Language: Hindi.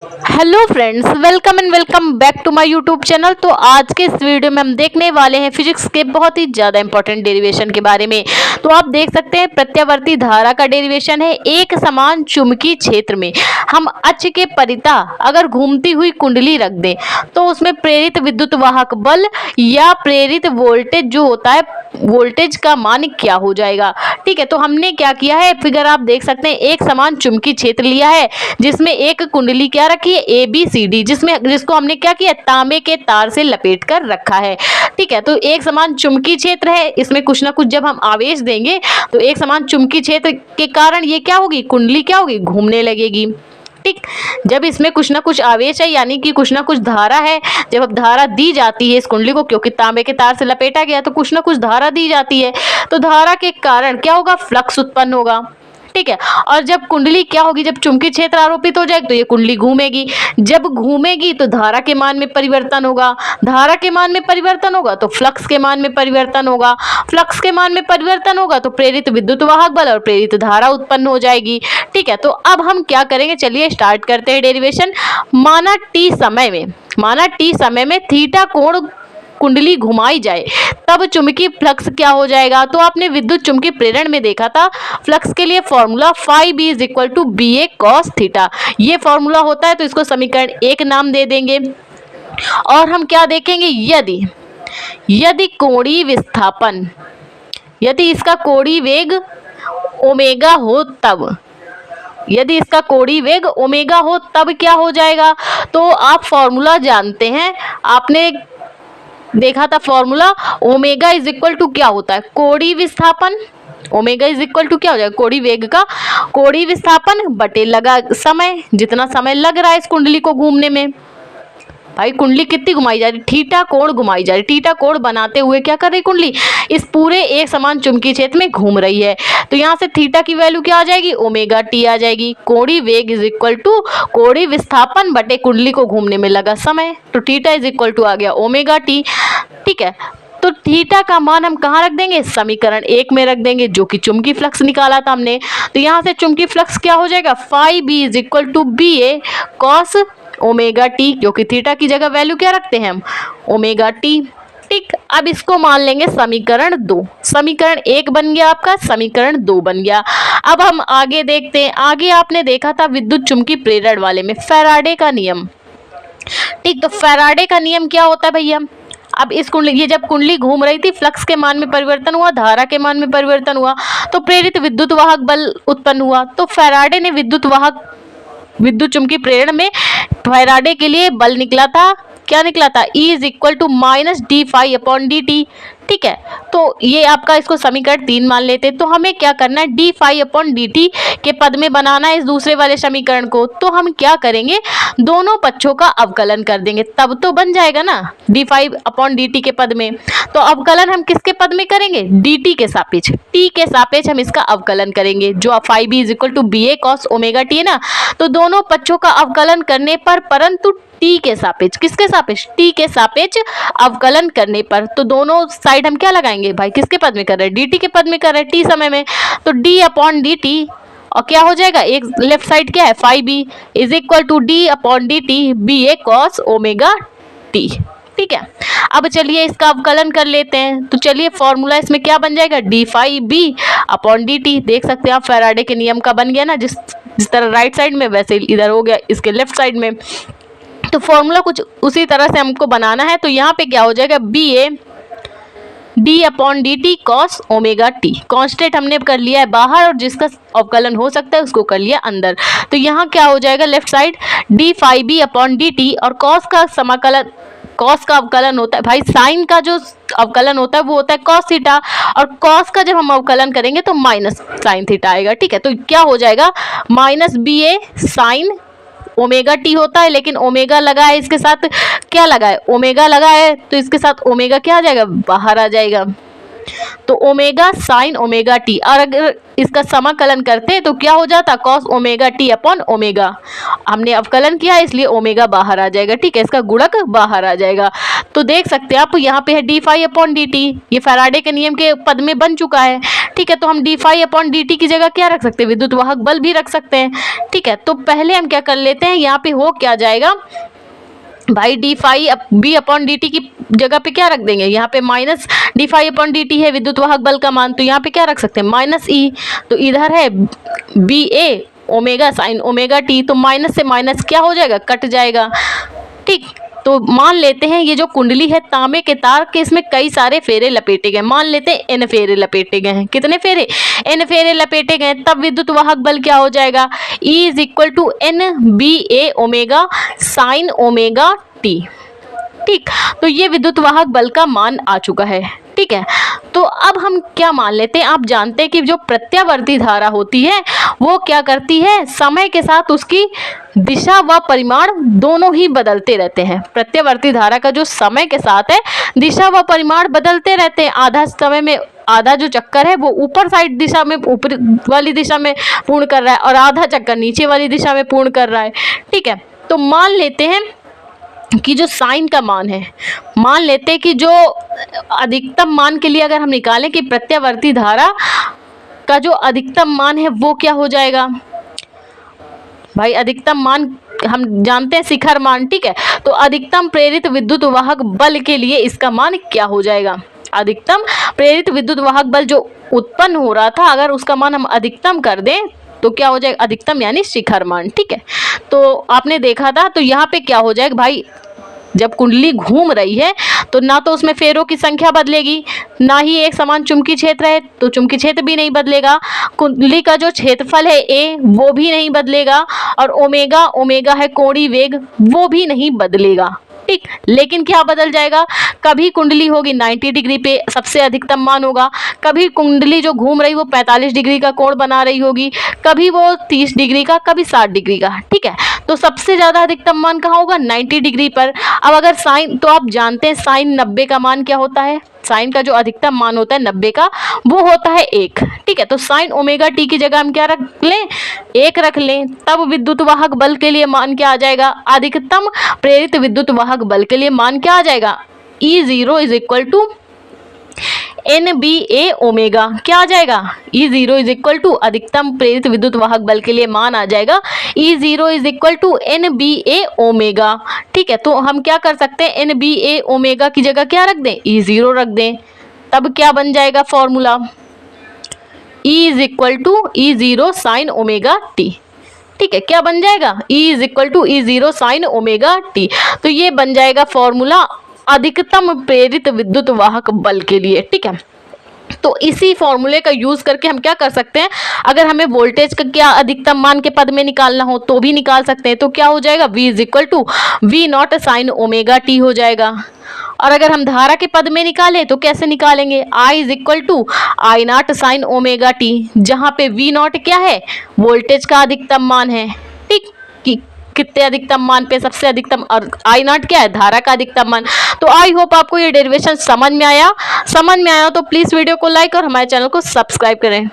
Hello friends, welcome and welcome back to my YouTube channel. तो आज के इस वीडियो में हम देखने वाले हैं फिजिक्स के बहुत ही ज़्यादा इंपॉर्टेंट डेरिवेशन के बारे में। तो आप देख सकते हैं प्रत्यावर्ती धारा का डेरिवेशन है। एक समान चुंबकीय क्षेत्र में हम अक्ष के परितः अगर घूमती हुई कुंडली रख दें तो उसमें प्रेरित विद्युत वाहक बल या प्रेरित वोल्टेज जो होता है, वोल्टेज का मान क्या हो जाएगा। ठीक है, तो हमने क्या किया है, फिगर आप देख सकते हैं, एक समान चुंबकीय क्षेत्र लिया है जिसमें एक कुंडली क्या रखी है, ABCD, जिसको हमने क्या किया, तांबे के तार से लपेट कर रखा है। ठीक है, तो एक समान चुंबकीय क्षेत्र है, इसमें कुछ ना कुछ जब हम आवेश देंगे तो एक समान चुंबकीय क्षेत्र के कारण ये क्या होगी, कुंडली क्या होगी, घूमने लगेगी। ठीक, जब इसमें कुछ ना कुछ आवेश है यानी कि कुछ ना कुछ धारा है, जब अब धारा दी जाती है इस कुंडली को, क्योंकि तांबे के तार से लपेटा गया तो कुछ ना कुछ धारा दी जाती है, तो धारा के कारण क्या होगा, फ्लक्स उत्पन्न होगा। ठीक है, और जब कुंडली क्या होगी, जब चुंबकीय क्षेत्र आरोपित हो जाएगी तो ये कुंडली घूमेगी, जब घूमेगी तो धारा के मान में परिवर्तन होगा, धारा के मान में परिवर्तन होगा तो फ्लक्स के मान में परिवर्तन होगा, फ्लक्स के मान में परिवर्तन होगा तो प्रेरित विद्युत वाहक बल और प्रेरित धारा उत्पन्न हो जाएगी। ठीक है, तो अब हम क्या करेंगे, चलिए स्टार्ट करते हैं डेरिवेशन। माना टी समय में थीटा कोण कुंडली घुमाई जाए तब चुंबकीय फ्लक्स क्या हो जाएगा। तो आपने विद्युत चुंबकीय प्रेरण में देखा था, फ्लक्स के लिए formula phi b is equal to BA cos theta, ये फॉर्मूला होता है, तो इसको समीकरण 1 नाम दे देंगे। और हम क्या देखेंगे, यदि कोणीय विस्थापन, यदि इसका कोणीय वेग ओमेगा हो तब, यदि इसका कोणीय वेग ओमेगा हो तब क्या हो जाएगा। तो आप फॉर्मूला जानते हैं, आपने देखा था formula, omega is equal to क्या होता है, कोणीय विस्थापन। ओमेगा इज इक्वल टू क्या हो जाएगा, कोणीय वेग का कोणीय विस्थापन बटे लगा समय, जितना समय लग रहा है इस कुंडली को घूमने में। भाई कुंडली कितनी घुमाई जा रही, थीटा कोण घुमाई जा रही, थीटा कोण बनाते हुए क्या कर रही कुंडली, इस पूरे एक समान चुंबकीय क्षेत्र में घूम रही है। तो यहाँ से थीटा की वैल्यू क्या आ जाएगी, ओमेगा टी आ जाएगी। कोणीय वेग इज इक्वल टू कोणीय विस्थापन बटे कुंडली को घूमने में लगा समय, तो थीटा इज इक्वल टू आ गया ओमेगा टी। ठीक है, तो थीटा का मान हम कहाँ रख देंगे, समीकरण 1 में रख देंगे, जो कि चुंबकीय फ्लक्स निकाला था हमने। तो यहाँ से चुंबकीय फ्लक्स क्या हो जाएगा, phi b is equal to BA cos omega t, क्योंकि थीटा की जगह वैल्यू क्या रखते हैं हम, ओमेगा टी। ठीक, अब इसको मान लेंगे समीकरण 2, समीकरण 1 बन गया आपका, समीकरण 2 बन गया। अब हम आगे देखते हैं, आगे आपने देखा था विद्युत चुंबकीय प्रेरण वाले में फैराडे का नियम। ठीक, तो फैराडे का नियम क्या होता है भैया, अब इस कुंडली, ये जब कुंडली घूम रही थी, फ्लक्स के मान में परिवर्तन हुआ, धारा के मान में परिवर्तन हुआ, तो प्रेरित विद्युत वाहक बल उत्पन्न हुआ। तो फैराडे ने विद्युत चुंबकीय प्रेरण में फैराडे के लिए बल निकला था, क्या निकला था, E is equal to minus d phi upon d t. ठीक है, तो ये आपका, इसको समीकरण 3 मान लेते हैं। तो हमें क्या करना है, d phi upon d t के पद में बनाना है इस दूसरे वाले समीकरण को। तो हम क्या करेंगे, दोनों पक्षों का अवकलन कर देंगे, तब तो बन जाएगा ना d phi upon d t के पद में। तो अवकलन हम किसके पद में करेंगे, डी टी के सापेक्ष, टी के सापेक्ष हम इसका अवकलन करेंगे, जो phi b is equal to BA cos omega t है ना। तो दोनों पक्षों का अवकलन करने पर, परंतु टी के सापेक्ष, किसके सापेक्ष, टी के सापेक्ष अवकलन करने पर, तो दोनों साइड हम क्या लगाएंगे भाई, किसके पद में कर रहे हैं, डी टी के पद में कर रहे हैं टी समय में। तो डी अपॉन डी टी, और क्या हो जाएगा, एक लेफ्ट साइड क्या है, phi b is equal to d upon d t BA cos omega t. ठीक है, अब चलिए इसका अवकलन कर लेते हैं। तो चलिए फॉर्मूला इसमें क्या बन जाएगा, d phi b upon d t. देख सकते हैं आप फैराडे के नियम का बन गया ना, जिस तरह राइट साइड में वैसे इधर हो गया इसके लेफ्ट साइड में। तो फॉर्मूला कुछ उसी तरह से हमको बनाना है। तो यहाँ पे क्या हो जाएगा, BA D upon d T cos omega T, constant हमने कर लिया है बाहर, और जिसका अवकलन हो सकता है उसको कर लिया अंदर। तो यहाँ क्या हो जाएगा, left side d phi b upon d t, और कॉस का समाकलन, कॉस का अवकलन होता है भाई, साइन का जो अवकलन होता है वो होता है कॉस थीटा, और कॉस का जब हम अवकलन करेंगे तो माइनस साइन थीटा आएगा। ठीक है, तो क्या हो जाएगा, minus BA sign omega T होता है, लेकिन ओमेगा लगा है इसके साथ, क्या लगा है, ओमेगा लगा है, तो इसके साथ ओमेगा क्या आ जाएगा, बाहर आ जाएगा। तो ओमेगा साइन ओमेगा टी, और अगर इसका समाकलन करते हैं तो क्या हो जाता, cos omega T upon omega. हमने अवकलन किया इसलिए ओमेगा बाहर आ जाएगा, ठीक है, इसका गुणक बाहर आ जाएगा। तो देख सकते हैं आप यहाँ पे है d phi upon d t, ये फैराडे के नियम के पद में बन चुका है, ठीक है। तो हम d phi upon d t की जगह क्या रख सकते हैं, विद्युत वाहक बल भी रख सकते हैं, ठीक है। तो पहले हम क्या कर लेते हैं, यहाँ पे हो क्या जाएगा भाई, d phi b upon d t की जगह पे क्या रख देंगे, यहाँ पे minus d phi upon d t है विद्युत वाहक बल का मान, तो यहाँ पे क्या रख सकते हैं माइनस ई, तो इधर है B A omega sine omega t, तो माइनस से माइनस क्या हो जाएगा, कट जाएगा, ठीक। तो मान लेते हैं ये जो कुंडली है तांबे के तार के, इसमें कई सारे फेरे लपेटे गए, मान लेते हैं एन फेरे लपेटे गए हैं, कितने फेरे, एन फेरे लपेटे गए, तब विद्युत वाहक बल क्या हो जाएगा, E is equal to N B A omega sine omega t, ठीक। तो ये विद्युत वाहक बल का मान आ चुका है, ठीक है। तो अब हम क्या मान लेते हैं, आप जानते हैं कि जो प्रत्यावर्ती धारा होती है वो क्या करती है, समय के साथ उसकी दिशा व परिमाण दोनों ही बदलते रहते हैं। प्रत्यावर्ती धारा का जो समय के साथ है दिशा व परिमाण बदलते रहते हैं, आधा समय में आधा जो चक्कर है वो ऊपर साइड दिशा में, ऊपर वाली दिशा में पूर्ण कर रहा है, और आधा चक्कर नीचे वाली दिशा में पूर्ण कर रहा है, ठीक है। तो मान लेते हैं कि जो साइन का मान है, मान लेते हैं कि जो अधिकतम मान के लिए अगर हम निकालें कि प्रत्यावर्ती धारा का जो अधिकतम मान है वो क्या हो जाएगा भाई, अधिकतम मान हम जानते हैं शिखर मान, ठीक है। तो अधिकतम प्रेरित विद्युत वाहक बल के लिए इसका मान क्या हो जाएगा, अधिकतम प्रेरित विद्युत वाहक बल जो उत्पन्न हो रहा था अगर उसका मान हम अधिकतम कर दें तो क्या हो जाएगा, अधिकतम यानी शिखर मान, ठीक है। तो आपने देखा था, तो यहाँ पे क्या हो जाएगा भाई, जब कुंडली घूम रही है तो ना तो उसमें फेरों की संख्या बदलेगी, ना ही एक समान चुंबकीय क्षेत्र है तो चुंबकीय क्षेत्र भी नहीं बदलेगा, कुंडली का जो क्षेत्रफल है ए वो भी नहीं बदलेगा, और ओमेगा ओमेगा है कोणीय वेग वो भी नहीं बदलेगा, ठीक। लेकिन क्या बदल जाएगा, कभी कुंडली होगी 90 डिग्री पे सबसे अधिकतम मान होगा, कभी कुंडली जो घूम रही वो 45 डिग्री का कोण बना रही होगी, कभी वो 30 डिग्री का, कभी 60 डिग्री का, ठीक है। तो सबसे ज़्यादा अधिकतम मान कहाँ होगा, 90 डिग्री पर। अब अगर साइन, तो आप जानते हैं साइन 90 का मान क्या होता है, साइन का जो अधिकतम मान होता है 90 का वो होता है 1, ठीक है। तो साइन ओमेगा टी की जगह हम क्या रख लें, 1 रख लें, तब विद्युत वाहक बल के लिए मान क्या आ जाएगा, अधिकतम प्रेरित विद्युत वाहक बल के लिए मान क्या आ जाएगा, E0 is equal to N B A omega, क्या आ जाएगा, E0 इज इक्वल टू अधिकतम प्रेरित विद्युत वाहक बल के लिए मान आ जाएगा E0 is equal to N B A omega, ठीक है। तो हम क्या कर सकते हैं, एन बी ए ओमेगा की जगह क्या रख दें, E0 रख दें, तब क्या बन जाएगा फॉर्मूला, E is equal to E0 sine omega t, ठीक है। क्या बन जाएगा, E is equal to E0 sine omega t, तो ये बन जाएगा फॉर्मूला अधिकतम प्रेरित विद्युत वाहक बल के लिए, ठीक है। तो इसी फॉर्मूले का यूज करके हम क्या कर सकते हैं, अगर हमें वोल्टेज का क्या अधिकतम मान के पद में निकालना हो तो भी निकाल सकते हैं। तो क्या हो जाएगा, V is equal to V naught sine omega t हो जाएगा। और अगर हम धारा के पद में निकालें तो कैसे निकालेंगे, I is equal to I naught sine omega t, जहाँ पे V नॉट क्या है, वोल्टेज का अधिकतम मान है, ठीक, कि कितने अधिकतम मान पे सबसे अधिकतम, और आई नॉट क्या है, धारा का अधिकतम मान। तो आई होप आपको ये डेरिवेशन समझ में आया तो प्लीज़ वीडियो को लाइक और हमारे चैनल को सब्सक्राइब करें।